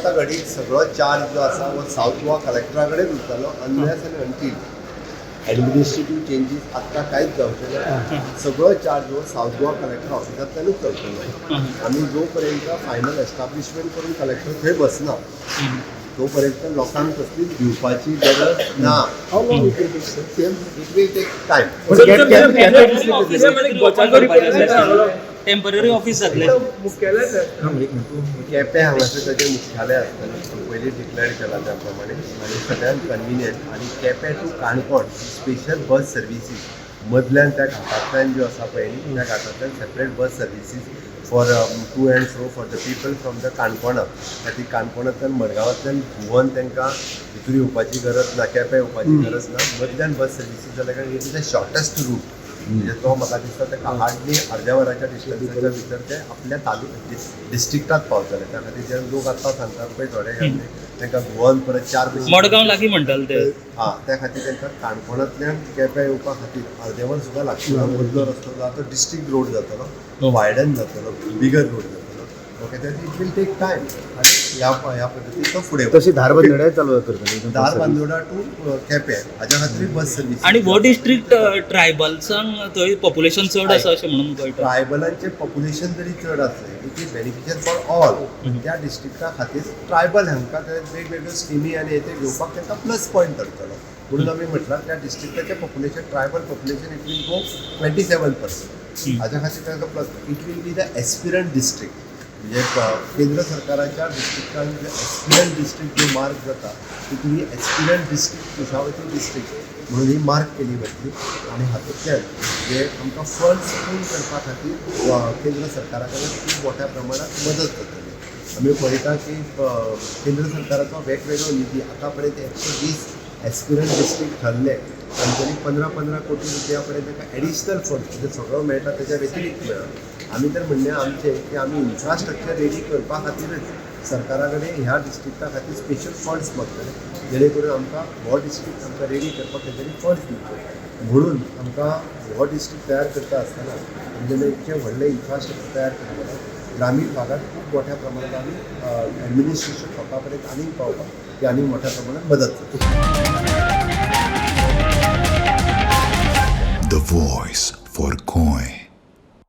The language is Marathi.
आत्ता घडीक सगळो चार्ज जो आसा वो साऊथ गोवा कलेक्टराकडेच उरतलो unless end until administrative changes आत्ता कांयच जावचे ना. सगळो चार्ज हो साऊथ गोवा कलेक्टर ऑफिसांतल्यानूच चलतलो. आमी जो पर्यंत फायनल एस्टाब्लिशमेंट करून कलेक्टर थंय बसना तोपर्यंत लोकांक कसलीच दिवपाची गरज ना. It will take time. Temporary office जातलें. केपें हांगासर ताचें मुख्यालय आसतलें पयलीं डिक्लेअर केला त्या प्रमाणे आनी सगळ्यांत कन्विनियंट आनी Quepem to Canacona special bus services मदल्यान त्या घाटांतल्यान ज्यो आसा पळय न्ही त्या घाटांतल्यान separate bus services for to and fro for the people from the Canacona. ती काणकोणांतल्यान मडगांवांतल्यान घुवन तांकां भितर येवपाची गरज ना, केपें येवपाची गरज ना. मदल्यान बस सर्विसीस जाल्या कारण it is the shortest route. म्हणजे तो म्हाका दिसता ताका हार्डली अर्द्या वराच्या डिस्टन्साच्या भितर ते आपल्या डिस्ट्रिक्टात पावतले. त्या खातीर जे लोक आतां सांगतात पळय थोडे तांकां गोवन परत 4 दीस मडगांव लागीं म्हणटाले ते. त्या खातीर तांकां काणकोणांतल्यान केपें येवपा खातीर अर्दें वर सुद्दां लागचो ना. मदलो रस्तो जो आसा तो डिस्ट्रिक्ट रोड जातलो, तो वायडन जातलो, बिगर रोड जातलो. Okay that it will take time आनी ह्या पद्दतीन तो फुडें तशी धारबांदोड्याय चालू करतली. धारबांदोडा टू केपें हाच्या खातीर बस सर्वीस. आनी हो डिस्ट्रिक्ट ट्रायबल्सांक थंय पॉप्युलेशन चड आसा अशें म्हणून कळटा. ट्रायबलांचें पॉप्युलेशन जरी चड आसलें it is beneficial for all. त्या डिस्ट्रिक्टा खातीर ट्रायबल हांकां वेगवेगळ्यो स्किमी आनी हेचे घेवपाक तांकां प्लस पॉयंट धरतलो. म्हणून आमी म्हटलां त्या डिस्ट्रिक्टाचें population tribal population it will go 27%. हाच्या खातीर तांकां plus it will be the aspirant district. म्हणजे केंद्र सरकाराच्या डिस्ट्रिक्टान जे एस्पिरंट डिस्ट्रिक्ट जो मार्क जाता तितून एस्पिरंट डिस्ट्रिक्ट कुशावती डिस्ट्रिक्ट म्हणून ही मार्क केली वतली. आनी हातूंतल्यान जे आमकां फंड्स पूर्ण करपा खातीर केंद्र सरकारा कडल्यान खूब मोठ्या प्रमाणात मदत जातली. आमी पळयता की केंद्र सरकाराचो वेगवेगळो निधी आतां पर्यंत 120 एस्पिरंट डिस्ट्रिक्ट ठरले तांच्यांनी 15-15 कोटी रुपया पर्यंत ताका एडिशनल फंड म्हणजे सगळो मेळटा तेच्या व्यतिरिक्त मेळ्ळा. आमी तर म्हणणें आमचें की आमी इन्फ्रास्ट्रक्चर रेडी करपा खातीरच सरकारा कडेन ह्या डिस्ट्रिक्टा खातीर स्पेशल फंड्स मागतले जेणे करून आमकां हो डिस्ट्रिक्ट आमकां रेडी करपाक तेंच्यांनी फंड्स दिवचे. म्हणून आमकां हो डिस्ट्रिक्ट तयार करता आसतना म्हणजे इतकें व्हडलें इन्फ्रास्ट्रक्चर तयार करतना ग्रामीण भागात खूब मोठ्या प्रमाणात आमी एडमिनिस्ट्रेशन लोकां पर्यंत आनीक पावपाक ती आनीक मोठ्या प्रमाणात मदत जातली. The voice for Coin.